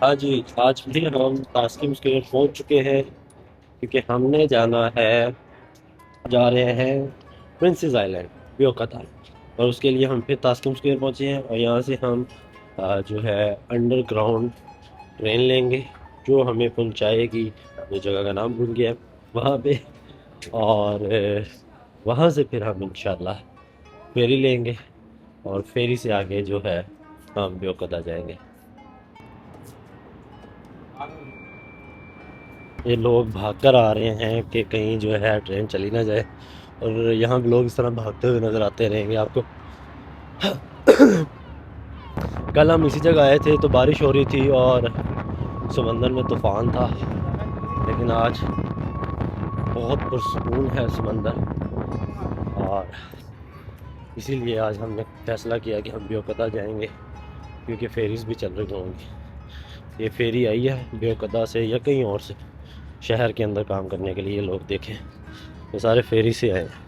हाँ जी, आज भी हम तास्किन स्क्वायर पहुंच चुके हैं क्योंकि हमने जाना है, जा रहे हैं प्रिंसेस आइलैंड, व्यू कतार। और उसके लिए हम फिर तास्किन स्क्वायर पहुंचे हैं और यहाँ से हम जो है अंडरग्राउंड ट्रेन लेंगे जो हमें पहुंचाएगी, वो जगह का नाम भूल गया, वहाँ पे। और वहाँ से फिर हम इंशाल्लाह फेरी लेंगे और फेरी से आगे जो है हम व्यू कतार जाएंगे। ये लोग भागकर आ रहे हैं कि कहीं जो है ट्रेन चली ना जाए, और यहाँ भी लोग इस तरह भागते हुए नज़र आते रहेंगे आपको। कल हम इसी जगह आए थे तो बारिश हो रही थी और समंदर में तूफ़ान था, लेकिन आज बहुत पुरसकून है समंदर। और इसीलिए आज हमने फैसला किया कि हम बेवकता जाएंगे क्योंकि फेरीज भी चल रही होंगी। ये फेरी आई है बेवकता से या कहीं और से शहर के अंदर काम करने के लिए, लोग देखें ये सारे फेरी से आए हैं।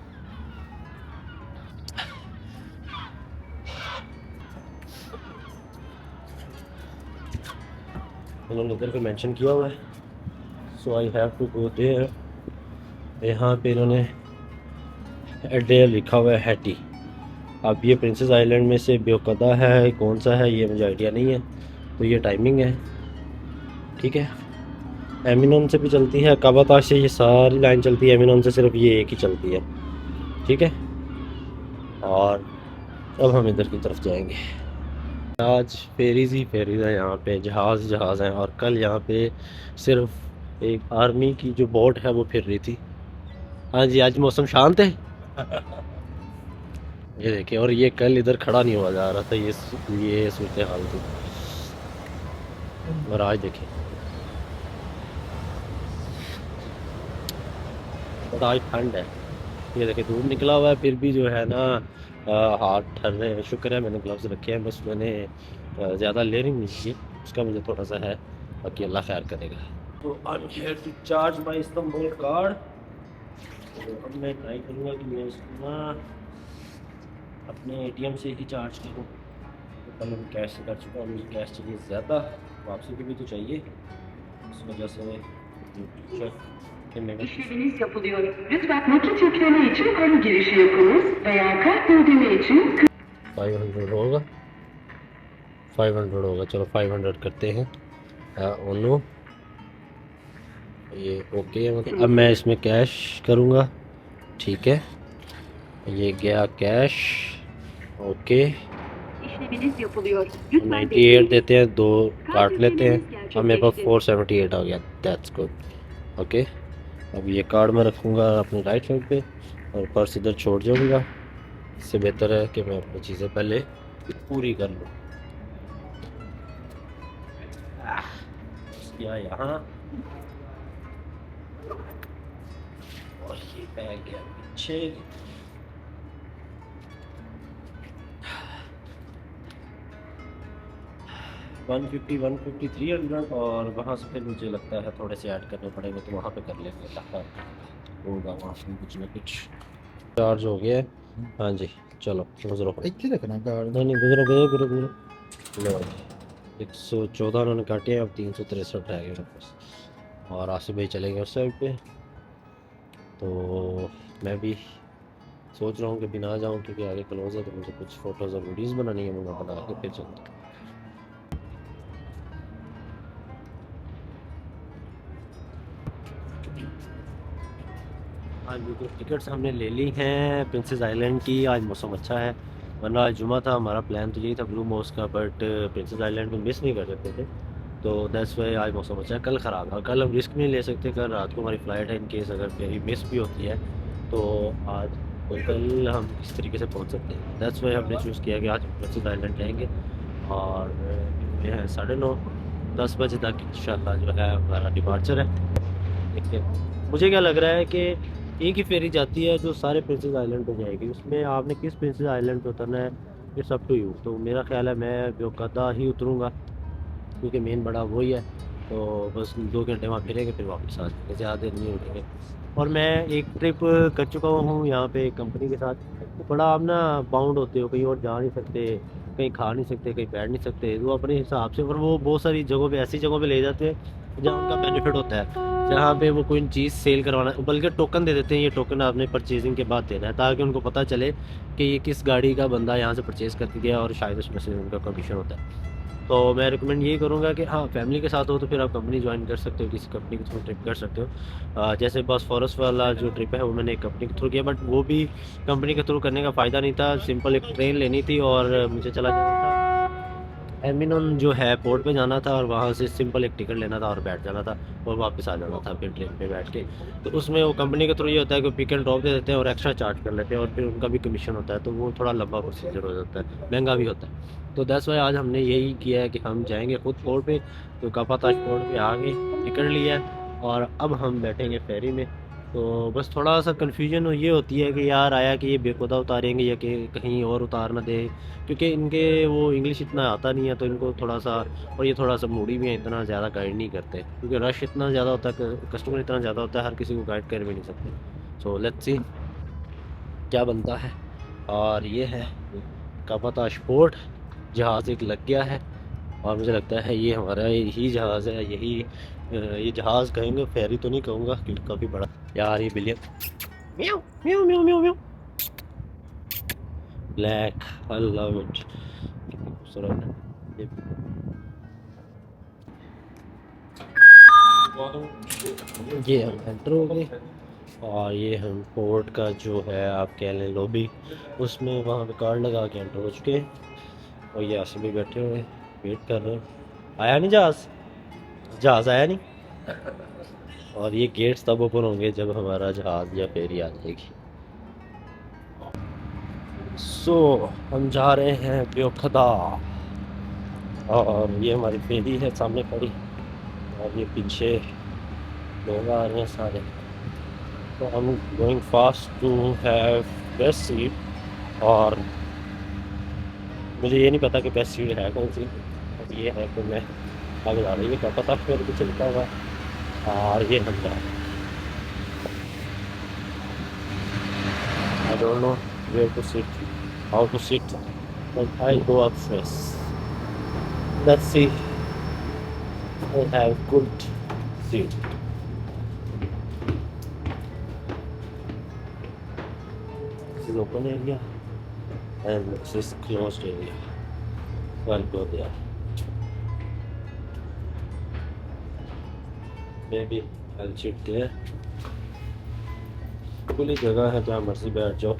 उन्होंने इधर पे मेंशन किया हुआ है, so I have to go there. यहाँ पे इन्होंने एडेल लिखा हुआ है, हैटी। अब ये प्रिंसेस आइलैंड में से बेवकता है कौन सा है ये मुझे आइडिया नहीं है। तो ये टाइमिंग है, ठीक है। एमिनोन से भी चलती है, काबाताश से ये सारी लाइन चलती है, एमिनोन से सिर्फ ये एक ही चलती है, ठीक है। और अब हम इधर की तरफ जाएंगे। आज फेरीज ही फेरीज है, यहाँ पे जहाज़ जहाज़ हैं। और कल यहाँ पे सिर्फ एक आर्मी की जो बोट है वो फिर रही थी। हाँ जी, आज मौसम शांत है। ये देखिए, और ये कल इधर खड़ा नहीं हुआ जा रहा था, ये सूरत हाल थी। और आज देखिए, और आज ठंड है। ये देखिए धूप निकला हुआ है फिर भी जो है ना हाथ ठर रहे हैं। शुक्र है मैंने ग्लव्स रखे हैं, बस मैंने ज़्यादा लेयरिंग नहीं की, उसका मुझे थोड़ा सा है, बाकी अल्लाह खैर करेगा। तो I am here to charge my Istanbul card. तो अब मैं ट्राई करूँगा कि मैं इसको ना अपने एटीएम से ही चार्ज करूँ। तो कल मैं कैश से कर चुका हूँ, मुझे कैश चाहिए ज़्यादा, वापसी की भी तो चाहिए, इस वजह से चेक करने का। İşleminiz yapılıyor. Lütfen nakit yükleme için para girişi yapınız veya kart ödeme için 500 होगा, 500 होगा, चलो 500 करते हैं। ओनो, ये ओके है। मतलब अब मैं इसमें कैश करूँगा, ठीक है। ये गया cash, okay. işleminiz yapılıyor. Lütfen 98 देते हैं, दो Kart काट लेते हैं। ödemeniz अब मेरे पास gerçekleşti. 478 आ गया, दैट्स गुड, ओके। अब ये कार्ड मैं रखूँगा अपनी राइट साइड पे और पर्स इधर छोड़ जाऊँगा। इससे बेहतर है कि मैं अपनी चीज़ें पहले पूरी कर लूँ। या यहाँ, और ये बैग गया पीछे। 150, 150, 300, और वहाँ से फिर मुझे लगता है थोड़े से ऐड करने पड़ेंगे, तो वहाँ पे कर लेंगे, होगा वहाँ से कुछ ना कुछ। चार्ज हो गया है, हाँ जी। चलो गुजरो, ਇੱਥੇ ਰੱਖਣਾ ਕਾਰਡ। नहीं नहीं गुजरो गए, गुजरो गुजरो। लो 114 उन्होंने काटे हैं, अब 363 रह गए मेरे पास। और आसिफ भाई चले गए उस साइड पे। तो मैं भी सोच रहा हूँ कि बिना जाऊँ क्योंकि आगे क्लोज है, तो मुझे कुछ फ़ोटोज़ और वीडियोज़ बनानी है, मैं बना के फिर चलता हूँ। आज बिल्कुल टिकट्स हमने ले ली हैं प्रिंसेस आइलैंड की। आज मौसम अच्छा है, वरना आज जुमा था, हमारा प्लान तो यही था ब्लू मोस का, बट प्रिंसेस आइलैंड को मिस नहीं कर सकते थे, तो दैट्स वाई आज मौसम अच्छा है। कल ख़राब है, कल हम रिस्क नहीं ले सकते, कल रात को हमारी फ़्लाइट है, इन केस अगर मेरी मिस भी होती है तो आज तो कल हम इस तरीके से पहुँच सकते हैं। दैट्स वाई हमने चूज़ किया कि आज प्रिंसेस आइलैंड जाएँगे। और ये है 9:30, 10 बजे तक इंशाल्लाह जो है हमारा डिपार्चर है। देखिए, मुझे क्या लग रहा है कि एक ही फेरी जाती है जो सारे प्रिंसेस आइलैंड पे जाएगी, उसमें आपने किस प्रिंसेस आइलैंड पे उतरना है इट्स अप टू यू। तो मेरा ख्याल है मैं बेवकता ही उतरूँगा क्योंकि मेन बड़ा वही है, तो बस 2 घंटे वहाँ फिरेंगे फिर वापस आ जाएंगे, ज़्यादा देर नहीं उठेंगे। और मैं एक ट्रिप कर चुका हूँ यहाँ पे कंपनी के साथ, तो बड़ा आप ना बाउंड होते हो, कहीं और जा नहीं सकते, कहीं खा नहीं सकते, कहीं बैठ नहीं सकते, वो अपने हिसाब से। और वो बहुत सारी जगहों पे, ऐसी जगहों पे ले जाते हैं जहाँ उनका बेनिफिट होता है, जहाँ पे वो कोई चीज़ सेल करवाना, बल्कि टोकन दे देते हैं, ये टोकन आपने परचेजिंग के बाद देना है, ताकि उनको पता चले कि ये किस गाड़ी का बंदा यहाँ से परचेज़ करके गया, और शायद उसमें से उनका कमीशन होता है। तो मैं रिकमेंड यही करूँगा कि हाँ, फैमिली के साथ हो तो फिर आप कंपनी ज्वाइन कर सकते हो, किसी कंपनी के थ्रू ट्रिप कर सकते हो। जैसे बस फॉरेस्ट वाला जो ट्रिप है वो मैंने एक कंपनी के थ्रू किया, बट वो भी कंपनी के थ्रू करने का फ़ायदा नहीं था। सिंपल एक ट्रेन लेनी थी और मुझे चला जाना था एमिनोन जो है पोर्ट पे जाना था, और वहाँ से सिंपल एक टिकट लेना था और बैठ जाना था और वापस आ जाना था फिर ट्रेन पे बैठ के। तो उसमें वो कंपनी के थ्रू ये होता है कि पिक एंड ड्रॉप दे देते हैं और एक्स्ट्रा चार्ज कर लेते हैं, और फिर उनका भी कमीशन होता है, तो वो थोड़ा लंबा प्रोसीजर हो जाता है, महंगा भी होता है। तो दैट्स वाई आज हमने यही किया है कि हम जाएंगे खुद पोर्ट पे। तो कापाताश पोर्ट पे आ गए, टिकट लिया है, और अब हम बैठेंगे फेरी में। तो बस थोड़ा सा कन्फ्यूजन ये होती है कि यार आया कि ये बेखुदा उतारेंगे या कि कहीं और उतार ना दे, क्योंकि इनके वो इंग्लिश इतना आता नहीं है, तो इनको थोड़ा सा, और ये थोड़ा सा मूडी भी है, इतना ज़्यादा गाइड नहीं करते, क्योंकि रश इतना ज़्यादा होता है, कस्टमर इतना ज़्यादा होता है, हर किसी को गाइड कर भी नहीं सकते। सो लेट्स सी क्या बनता है। और ये है कापाताश पोर्ट, जहाज़ एक लग गया है, और मुझे लगता है ये हमारा ही जहाज़ है, यही ये जहाज़ कहेंगे, फेरी तो नहीं कहूँगा क्योंकि काफ़ी बड़ा। यार ये बिलियन म्याऊ म्याऊ म्याऊ म्याऊ म्याऊ ब्लैक, आई लव इट, कितनी खूबसूरत है ये। ये हम एंटर हो गए, और ये हम पोर्ट का जो है आप कह लें लॉबी, उसमें वहाँ पे कार्ड लगा के एंटर हो चुके हैं, और ये आसिफ भी बैठे हुए हैं, वेट कर रहे हैं। आया नहीं जहाज़, जहाज़ आया नहीं। और ये गेट्स तब ओपन होंगे जब हमारा जहाज़ या फेरी आ जाएगी। सो हम जा रहे हैं ब्योखदा, और ये हमारी फेरी है सामने खड़ी, और ये पीछे लोग आ रहे हैं सारे। तो हम going fast to have best seat, और मुझे ये नहीं पता कि बेस्ट सीट है कौन सी, बस ये है कि मैं आगे जा रही है, क्या पता फिर भी चलता हुआ। और ये हम जा रहे हैं, I don't know where to sit, how to sit, but I go up first, let's see, I have good seat. This is open area and this is closed area, so I'll go there. Maybe I'll sit there. खुली जगह है, जहाँ मर्जी बैठ जाओ,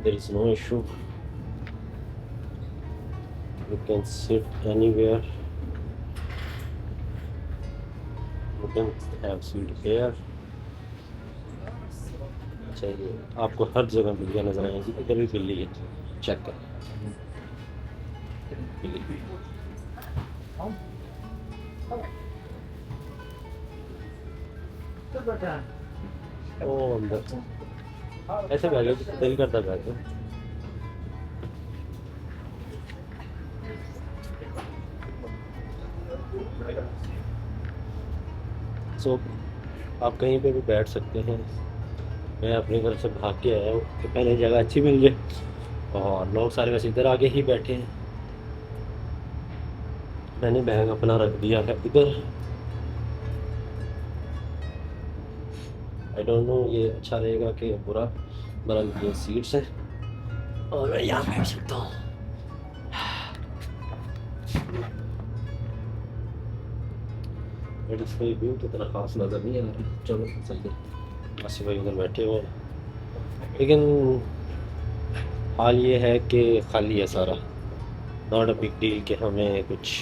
there is no issue, you can sit anywhere, you can have seat here। चाहिए आपको हर जगह बिल्लियाँ नजर आएंगी, इधर भी बिल्ली है, चेक कर बिल्ली। ओ अंदर ऐसे बैठे दिल करता बैठे। सो आप कहीं पे भी बैठ सकते हैं। मैं अपनी तरफ से भाग के आया हूँ कि पहले जगह अच्छी मिल जाए, और लोग सारे वैसे इधर आके ही बैठे हैं। मैंने बैग अपना रख दिया है इधर। आई डोंट नो ये अच्छा रहेगा कि बुरा, बरल ये सीट्स है और मैं यहाँ बैठ सकता हूँ। कोई व्यू तो इतना खास नज़र नहीं आ रहा, चलो सही है। आसिफ भाई उधर बैठे हुए, लेकिन हाल ये है कि खाली है सारा, नॉट अ बिग डील कि हमें कुछ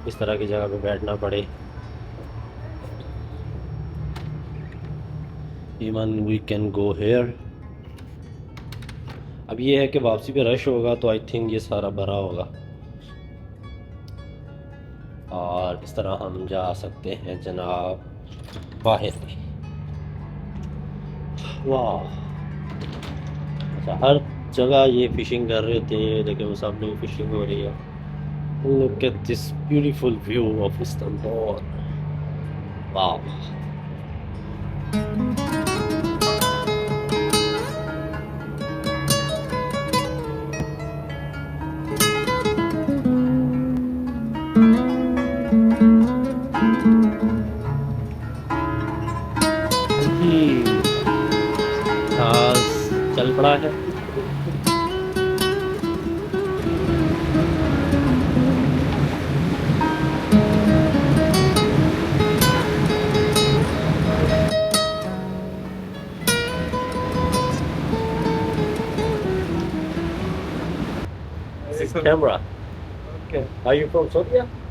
इस तरह की जगह पे बैठना पड़े। Even we can go here. अब ये है कि वापसी पे रश होगा, तो आई थिंक ये सारा भरा होगा, और इस तरह हम जा सकते हैं जनाब बाहर। वाह, अच्छा हर जगह ये फिशिंग कर रहे थे, लेकिन वो सामने भी फिशिंग हो रही है। Look at this beautiful view of Istanbul. वाह, पड़ा है। Camera. Okay. Are you from Saudi?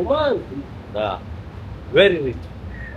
Oman. Ah, very rich.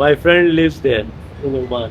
My friend lives there in Oman.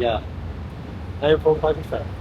Yeah. I am from Pakistan.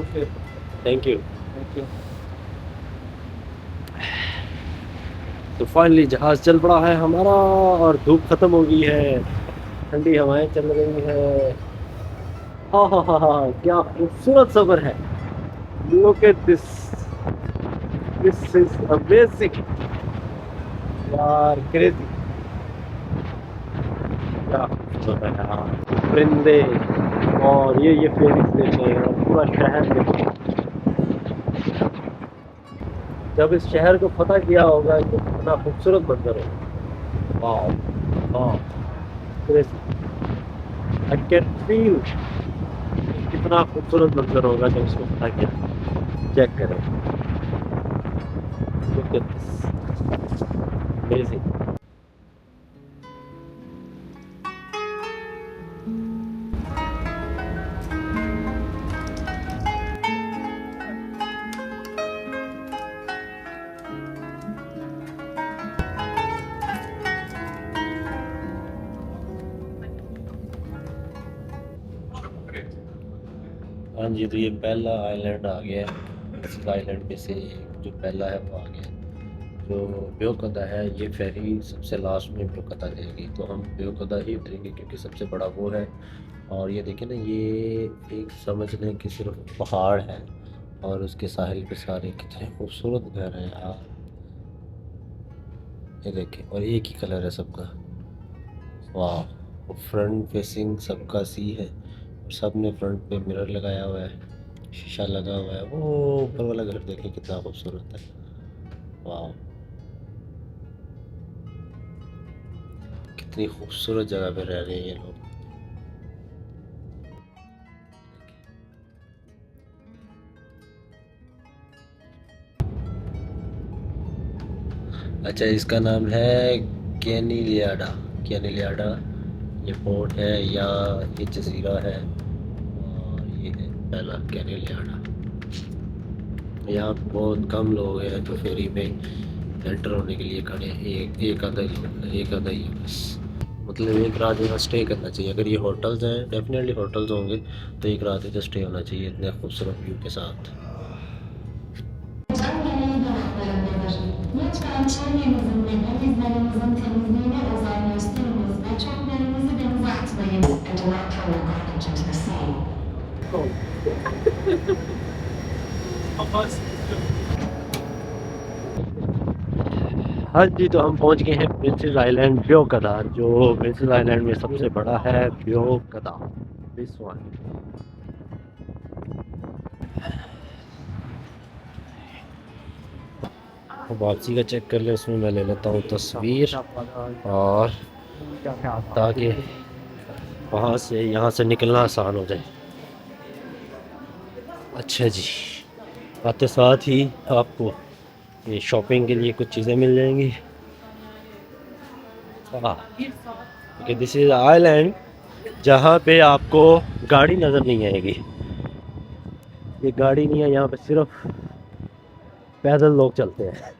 Okay. Thank you. Thank you. तो finally जहाज चल पड़ा है हमारा और धूप खत्म हो गई है, ठंडी हवाएं चल रही है। हाँ, क्या खूबसूरत सफर है। Look at this. This is amazing. यार क्रेजी। क्या खूबसूरत है यार, परिंदे और ये फेरिस देखें और पूरा शहर देखें। जब इस शहर को फतह किया होगा तो कितना खूबसूरत मंजर होगा। Wow wow crazy. I can feel कितना खूबसूरत मंजर होगा जब इसको फतह किया। चेक करें। Look at this. Amazing. हाँ जी, तो ये पहला आइलैंड आ गया है। इस आइलैंड में से जो पहला है वो आ गया। जो ब्योकदा है ये फेरी सबसे लास्ट में ब्योकदा देगी, तो हम ब्योकदा ही उतरेंगे क्योंकि सबसे बड़ा वो है। और ये देखें ना, ये एक समझ लें कि सिर्फ पहाड़ है और उसके साहिल पे सारे कितने खूबसूरत घर हैं यार। ये देखें, और एक ही कलर है सबका। वाह, फ्रंट फेसिंग सबका सी है और सब ने फ्रंट पे मिरर लगाया हुआ है, शीशा लगा हुआ है। वो ऊपर वाला घर देखें कितना खूबसूरत है। वाह, कितनी खूबसूरत जगह पे रह रहे हैं ये लोग। अच्छा, इसका नाम है कैनिलियाडा। कैनिलियाडा ये पोर्ट है या ये जजीरा है, और ये है पहला कैनिलियाडा। यहाँ बहुत कम लोग हैं जो फेरी में एंटर होने के लिए खड़े हैं। एक आधा ही है बस। मतलब एक रात यहाँ स्टे करना चाहिए। अगर ये होटल्स हैं, डेफिनेटली होटल्स होंगे, तो एक रात इधर स्टे होना चाहिए इतने खूबसूरत व्यू के साथ। Lütfen çevremizin ve denizlerimizin temizliğine özen gösteriniz ve çöplerinizi denize atmayın. And do not throw your garbage into the sea. हाँ जी, तो हम पहुंच गए हैं प्रिंसेस आइलैंड ब्योकदा, जो प्रिंसेस आइलैंड में सबसे बड़ा है। ब्योकदा दिस वन। वापसी का चेक कर ले, उसमें मैं ले लेता हूँ तस्वीर, और ताकि वहाँ से यहाँ से निकलना आसान हो जाए। अच्छा जी, आते साथ ही आपको ये शॉपिंग के लिए कुछ चीज़ें मिल जाएंगी। ओके, दिस इज़ आइलैंड जहाँ पे आपको गाड़ी नज़र नहीं आएगी। ये गाड़ी नहीं है यहाँ पे, सिर्फ पैदल लोग चलते हैं।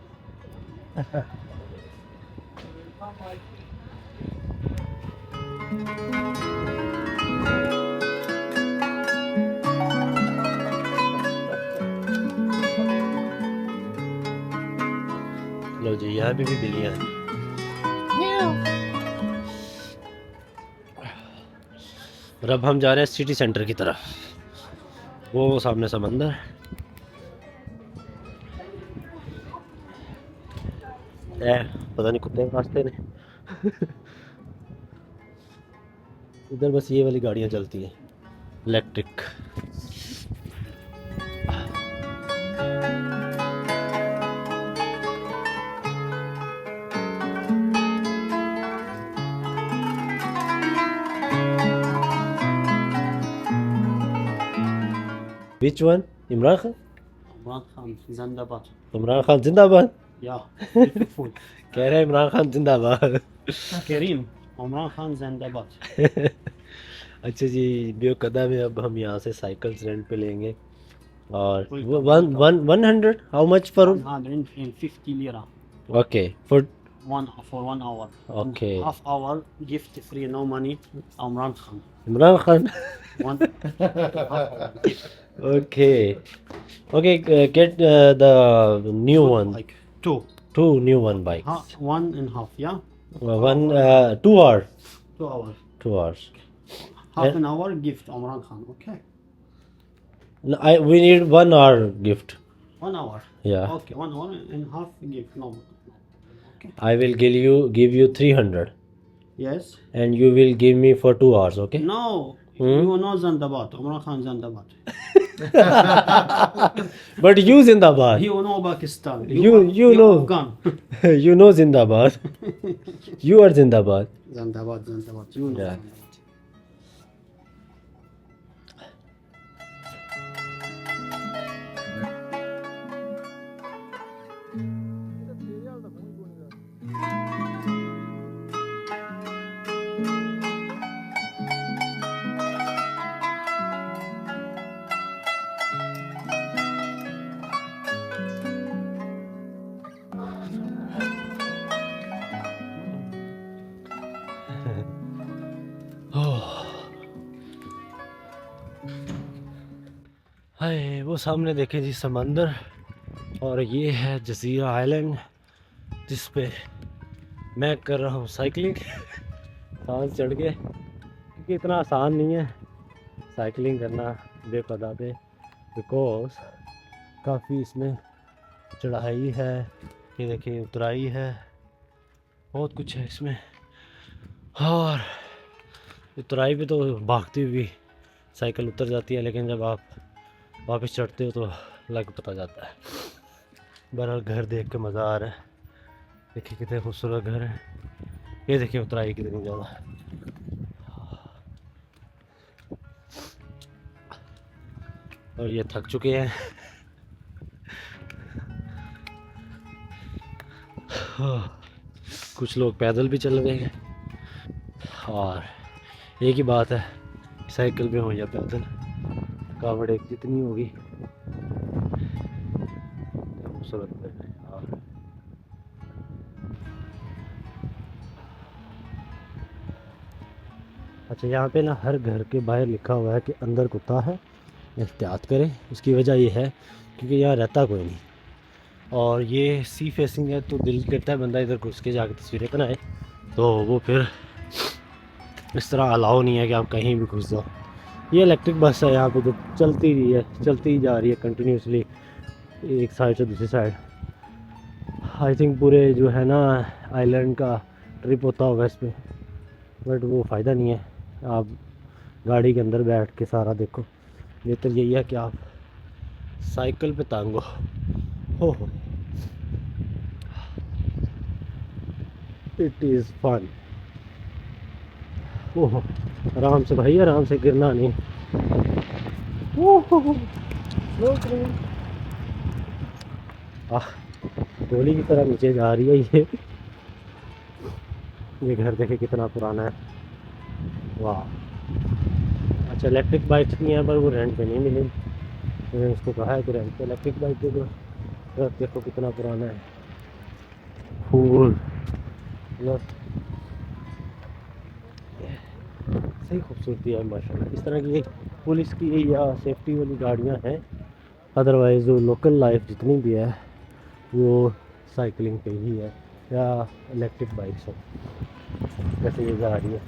लो जी, यहाँ पे भी बिल्लियाँ हैं। और अब हम जा रहे हैं सिटी सेंटर की तरफ। वो सामने समंदर है, पता नहीं कुत्ते रास्ते ने। इधर बस ये वाली गाड़ियाँ चलती हैं electric. Which one? Imran Khan? Imran Khan, Zandabad. Imran Khan जिंदाबाद. Yeah, beautiful. कह रहे हैं इमरान खान जिंदाबाद. Kareem, Imran Khan, Zandabad. अच्छा जी, बियो कदम है. अब हम यहाँ से साइकिल्स रेंट पे लेंगे और कोई वो काम नहीं 100 how much for 150 lira. Okay for For 1 hour. Okay. Half hour, gift free, no money. Imran Khan. Imran Khan. One. half hour. Okay. Okay, get the new one. Like two. Two new one bikes. 1.5, yeah? 2 hour. 2 hours. 2 hours. Half an hour gift Imran Khan, okay? No, we need 1 hour gift. 1 hour. Yeah. Okay, 1 hour and half gift. No. Okay. I will give you 300 Yes. and you will give me for 2 hours, okay? No. You know Zandabad. Imran Khan Zandabad. But you Zindabad. You know Pakistan. You know. Afghan. You know Zindabad. You are Zindabad. Zandabad. You know. Yeah. Zandabad. हाय वो सामने देखें जी समंदर और ये है जजीरा island जिस पे मैं कर रहा हूँ साइकिलिंग सांस चढ़ के, क्योंकि इतना आसान नहीं है साइकिलिंग करना बेपदा पे, बिकॉज काफ़ी इसमें चढ़ाई है, ये देखिए उतराई है, बहुत कुछ है इसमें। और उतराई पे तो भागती हुई साइकिल उतर जाती है, लेकिन जब आप वापस चढ़ते हो तो लग उतर जाता है। बहरहाल घर देख के मज़ा आ रहा है, देखिए कितने खूबसूरत घर है, ये देखिए उतराई कितनी ज़्यादा। और ये थक चुके हैं। कुछ लोग पैदल भी चल रहे हैं, और एक ही बात है साइकिल पे हो या पैदल, थकावट एक जितनी होगी। खूबसूरत है। और अच्छा, यहाँ पे ना हर घर के बाहर लिखा हुआ है कि अंदर कुत्ता है, एहतियात करें। उसकी वजह ये है क्योंकि यहाँ रहता कोई नहीं, और ये सी फेसिंग है, तो दिल करता है बंदा इधर घुस के जाके तस्वीरें बनाए, तो वो फिर इस तरह अलाउ नहीं है कि आप कहीं भी घुस जाओ। ये इलेक्ट्रिक बस है, यहाँ पे जो चलती रही है, चलती ही जा रही है कंटिन्यूसली, एक साइड से दूसरी साइड। आई थिंक पूरे जो है ना आइलैंड का ट्रिप होता होगा इस पर, बट वो फ़ायदा नहीं है। आप गाड़ी के अंदर बैठ के सारा देखो, बेहतर यही है कि आप साइकिल पे तांगो। हो इट इज़ फन। ओह आराम से भाई, आराम से, गिरना नहीं। गोली की तरह नीचे जा रही है ये घर देखे कितना पुराना है। वाह, अच्छा इलेक्ट्रिक बाइक्स भी हैं, पर वो रेंट पे नहीं मिली। मैंने उसको कहा है कि रेंट पे इलेक्ट्रिक बाइक दे दो। घर देखो कितना पुराना है। फूल सही खूबसूरती है माशाल्लाह। इस तरह की पुलिस की या सेफ्टी वाली गाड़ियां हैं, अदरवाइज़ जो लोकल लाइफ जितनी भी है वो साइकिलिंग पे ही है या इलेक्ट्रिक बाइक्स है, जैसे ये जा रही है।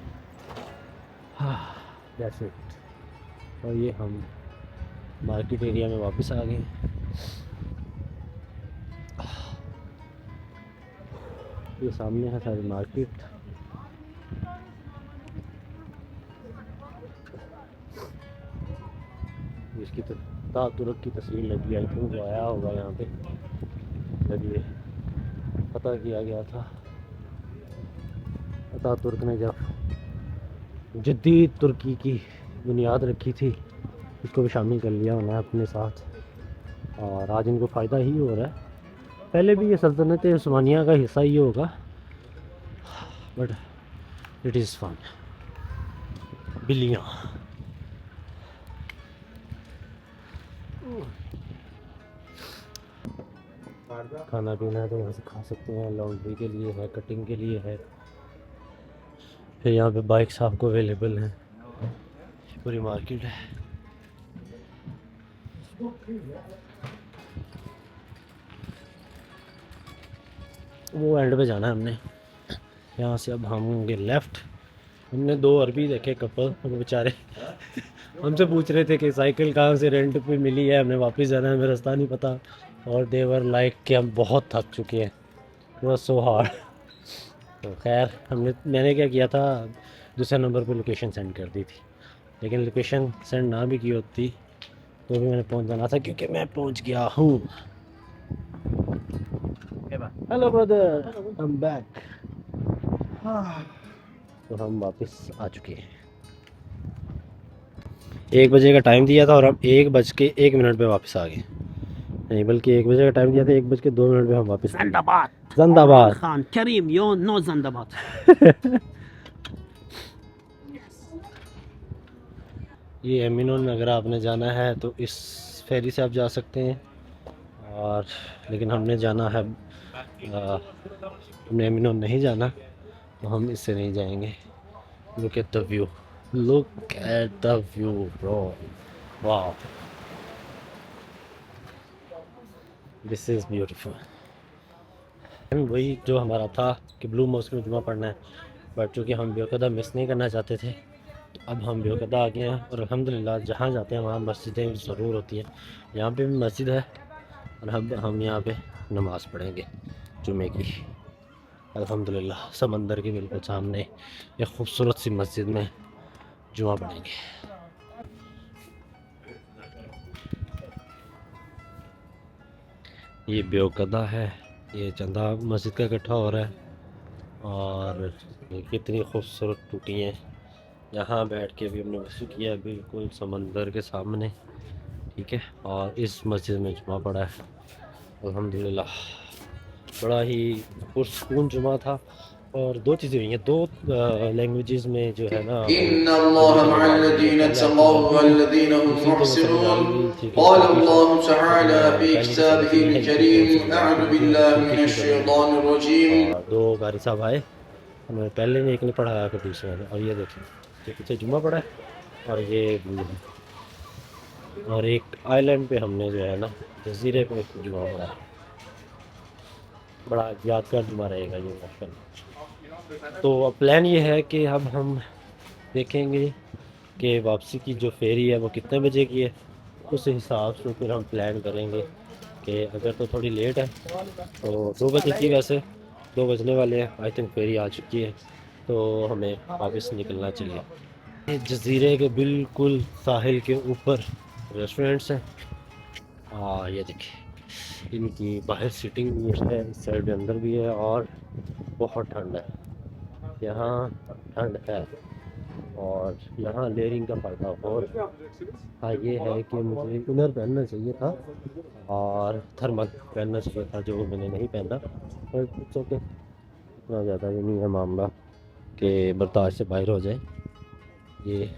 That's it. और ये हम मार्केट एरिया में वापस आ गए। ये सामने है सारी मार्केट। इसकी तो तातुर्क की तस्वीर लगी, आई थिंक वो आया होगा यहाँ पे जब ये पता किया गया था। अतातुर्क ने जब जदीद तुर्की की बुनियाद रखी थी इसको भी शामिल कर लिया मैंने अपने साथ, और आज इनको फ़ायदा ही हो रहा है। पहले भी ये सल्तनत उस्मानिया का हिस्सा ही होगा, बट इट इज़ फन। बिल्लियाँ खाना पीना है तो यहाँ से खा सकते हैं, लॉन्ड्री के लिए है, कटिंग के लिए है। फिर यहाँ पे बाइक्स आपको अवेलेबल हैं, पूरी मार्केट है। वो एंड पे जाना है हमने, यहाँ से अब हम होंगे लेफ़्ट। हमने 2 अरबी देखे कपल, वो बेचारे हमसे पूछ रहे थे कि साइकिल कहाँ से रेंट पे मिली है, हमें वापस जाना है, हमें रास्ता नहीं पता। और देवर लाइक कि हम बहुत थक चुके हैं, वो सो हार्ड। तो खैर मैंने क्या किया था, दूसरे नंबर पे लोकेशन सेंड कर दी थी, लेकिन लोकेशन सेंड ना भी की होती तो भी मैंने पहुंच जाना था, क्योंकि मैं पहुंच गया हूँ। Hello brother, I am back. तो हम वापस आ चुके हैं। 1 बजे का टाइम दिया था और हम 1:01 पे वापस आ गए। नहीं, बल्कि 1 बजे का टाइम दिया था, 1:02 पे हम वापस आ गए। जिंदाबाद जिंदाबाद खान करीम, यो नो जिंदाबाद। ये एमिनोन अगर आपने जाना है तो इस फेरी से आप जा सकते हैं, और लेकिन हमने जाना है, हमने एमिनोन नहीं जाना, तो हम इससे नहीं जाएंगे। Look at the view, look at the view bro, वाह, दिस इज़ ब्यूटीफुल। वही जो हमारा था कि ब्लू मॉस्क में जुमा पढ़ना है, बट चूँकि हम बेवकदा मिस नहीं करना चाहते थे, अब हम बेवकदा आ गए हैं। और अल्हम्दुलिल्लाह जहाँ जाते हैं वहाँ मस्जिदें ज़रूर होती हैं। यहाँ पे भी मस्जिद है, और हम यहाँ पे नमाज़ पढ़ेंगे जुमे की, अल्हम्दुलिल्लाह। समंदर के बिल्कुल सामने एक खूबसूरत सी मस्जिद में जुमा पढ़ेंगे। ये बेवकदा है, ये चंदा मस्जिद का इकट्ठा हो रहा है, और ये कितनी खूबसूरत टूटी हैं। यहाँ बैठ के भी हमने वज़ू किया बिल्कुल समंदर के सामने, ठीक है। और इस मस्जिद में जुमा पड़ा है, अल्हम्दुलिल्लाह। बड़ा ही पुरसुकून जुमा था। और 2 चीज़ें हुई हैं, 2 लैंग्वेजेस में जो है ना, इन्नल्लाह मअल्लज़ीना तक़व्व वल्लज़ीना हुम मुहसिनून। क़ाल अल्लाहु तआला फ़ी किताबिहिल करीम, अऊज़ु बिल्लाहि मिनश शैतानिर रजीम। 2 कारी साहब आए, हमें पहले ने एक ने पढ़ाया फिर दूसरे ने, और ये देखिए ये पीछे जुमा पड़ा है, और ये ब्लू है। और एक आइलैंड पे हमने जो है ना, जजीरे पे जुमा पड़ा है। बड़ा यादगार जुमा रहेगा ये माशाल्लाह। तो अब प्लान ये है कि अब हम देखेंगे कि वापसी की जो फेरी है वो कितने बजे की है, उस हिसाब से फिर हम प्लान करेंगे कि अगर तो थोड़ी लेट है तो 2 बजे की, वैसे 2 बजने वाले हैं, आई थिंक फेरी आ चुकी है, तो हमें वापस निकलना चाहिए। जजीरे के बिल्कुल साहिल के ऊपर रेस्टोरेंट्स हैं। ये देखिए इनकी बाहर सीटिंग भी है, इस साइड भी अंदर भी है, और बहुत ठंड है यहाँ, ठंड है। और यहाँ लेयरिंग का फ़ायदा और हाँ ये है कि मुझे इनर पहनना चाहिए था और थर्मल पहनना चाहिए था, जो मैंने नहीं पहना। पर इट्स ओके, इतना ज़्यादा ये नहीं है मामला कि बर्दाश्त से बाहर हो जाए, ये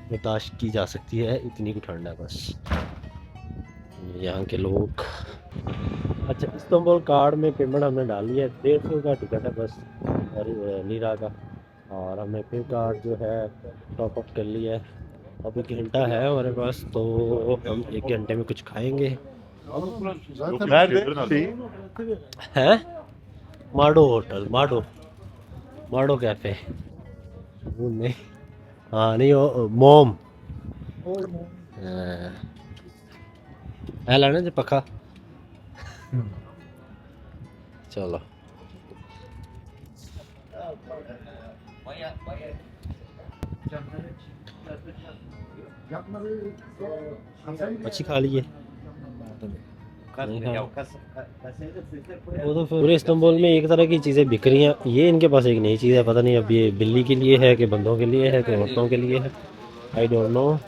बर्दाश्त की जा सकती है, इतनी की ठंड है बस। यहाँ के लोग, अच्छा इस्तांबुल कार्ड में पेमेंट हमने डाली है, 150 का टिकट है बस लीरा का, और हमने फिर कार्ड जो है टॉप अप कर लिया है। अब 1 घंटा है हमारे पास, तो हम 1 घंटे में कुछ खाएंगे। हैं माडो होटल, माडो कैफ़े नहीं, हाँ नहीं वो मोम है लाना जो पक्का। चलो मच्छी खा लिए, वो तो पूरे इस्तांबुल में एक तरह की चीज़ें बिक रही हैं। ये इनके पास एक नई चीज़ है, पता नहीं अब ये बिल्ली के लिए है कि बंदों के लिए है कि औरतों के लिए है, आई don't no.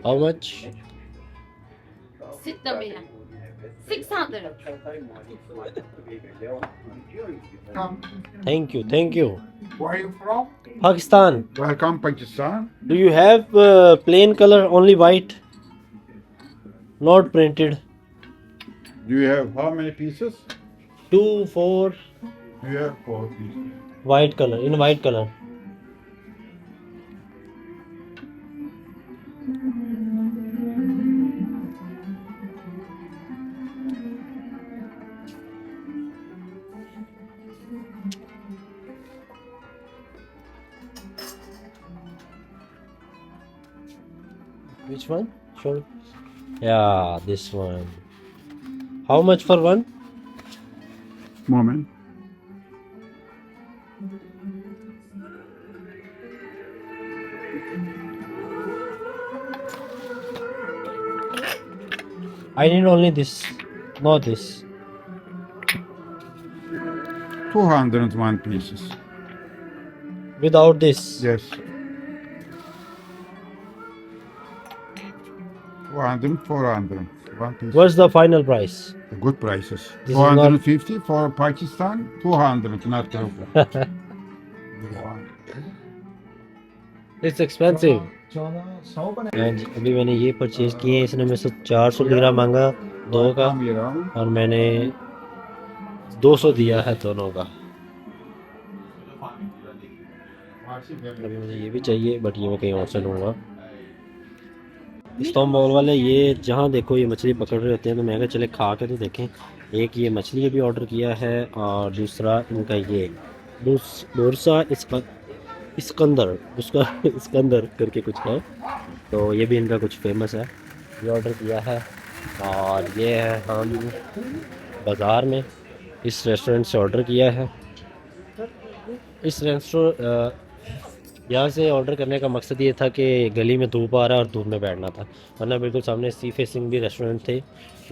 How much? Sit the beer. 600. Thank you, thank you. Where are you from? Pakistan. Welcome, Pakistan. Do you have plain color, only white? Not printed. Do you have how many pieces? 2, 4, Do you have 4 pieces? white color, in white color. Which one? Sure. Yeah, this one. How much for one? Moment. I need only this, not this. 201 pieces. Without this. Yes. 200, 400. One piece. What's the final price? Good prices. This is not- 250 for Pakistan, 200 not Ethiopia. It's expensive. And अभी मैंने ये purchase किए हैं, इसने मेरे से 400 lira मांगा दो का, Come around. और मैंने 200 दिया है दोनों का। अभी मुझे ये भी चाहिए, बट ये मैं कहीं और से लूँगा। इस्तांबुल वाले ये जहाँ देखो ये मछली पकड़ रहे होते हैं, तो मैं कहा चले खा के तो देखें। एक ये मछली भी ऑर्डर किया है, और दूसरा इनका ये बोरसा इस्कंदर, उसका इस्कंदर करके कुछ है, तो ये भी इनका कुछ फेमस है, ये ऑर्डर किया है। और ये है हम बाज़ार में इस रेस्टोरेंट से ऑर्डर किया है। इस रेस्टोरेंट यहाँ से ऑर्डर करने का मकसद ये था कि गली में धूप आ रहा है और धूप में बैठना था, वरना बिल्कुल सामने सी फेसिंग भी रेस्टोरेंट थे,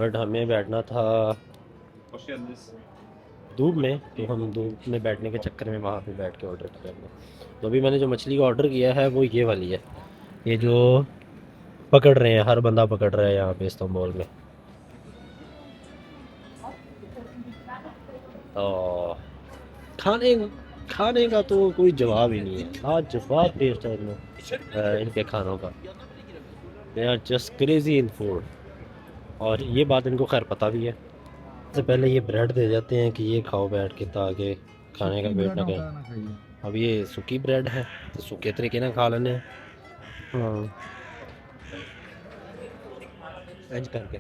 बट हमें बैठना था धूप में, तो हम धूप में बैठने के चक्कर में वहाँ पे बैठ के ऑर्डर करेंगे। तो अभी मैंने जो मछली का ऑर्डर किया है वो ये वाली है, ये जो पकड़ रहे हैं, हर बंदा पकड़ रहा है यहाँ पे इस्तांबुल में। तो खाने का तो कोई जवाब ही नहीं है, आज जवाब टेस्ट है इनमें इनके खानों का। They are just crazy in food, और ये बात इनको खैर पता भी है। सबसे पहले ये ब्रेड दे जाते हैं कि ये खाओ बैठ के, ताकि खाने का वेट ना करें। अब ये सूखी ब्रेड है, तो सूखे तरीके ना खा लेने। हाँ, इंज करके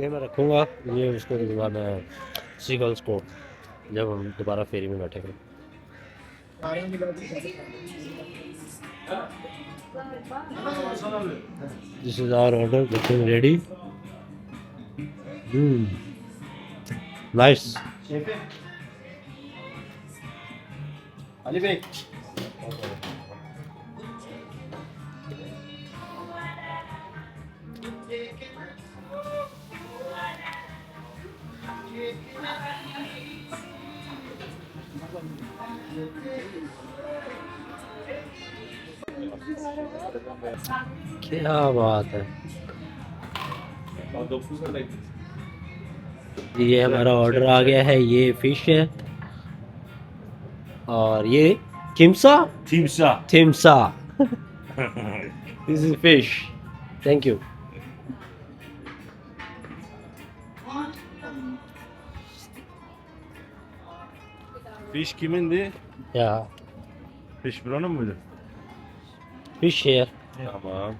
ये मैं रखूँगा, ये उसको दूंगा मैं सीगल्स को जब हम दोबारा फेरी में बैठेंगे। This is our order, getting ready. Nice. Ali Bey. क्या बात है, ये हमारा ऑर्डर आ गया है। ये फिश है, और ये किम्सा थिम्सा this is fish. Thank you. Fiş kimindi? या Fiş buranın mıydı? फिश है, Tamam.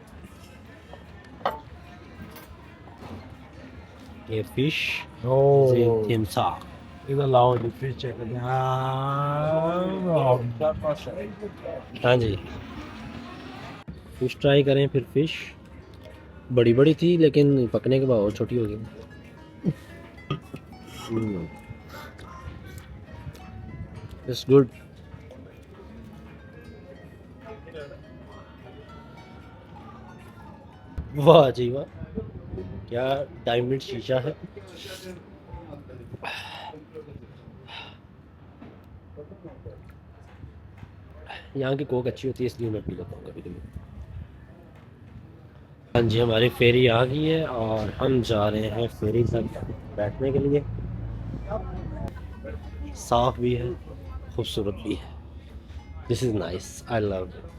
ये फिश थिम्सा। इधर लाओ जी फिश चेक करते हैं। हाँ जी, फिश ट्राई करें। फिर फिश बड़ी बड़ी थी, लेकिन पकने के बाद और छोटी हो गई। It's good. वाह जी वाह, क्या डायमंड शीशा है। यहाँ की कोक अच्छी होती है इसलिए मैं पी लेता हूँ कभी कभी। हाँ जी, हमारी फेरी आ गई है और हम जा रहे हैं फेरी तक बैठने के लिए। साफ भी है, खूबसूरत भी है। This is nice, I love it.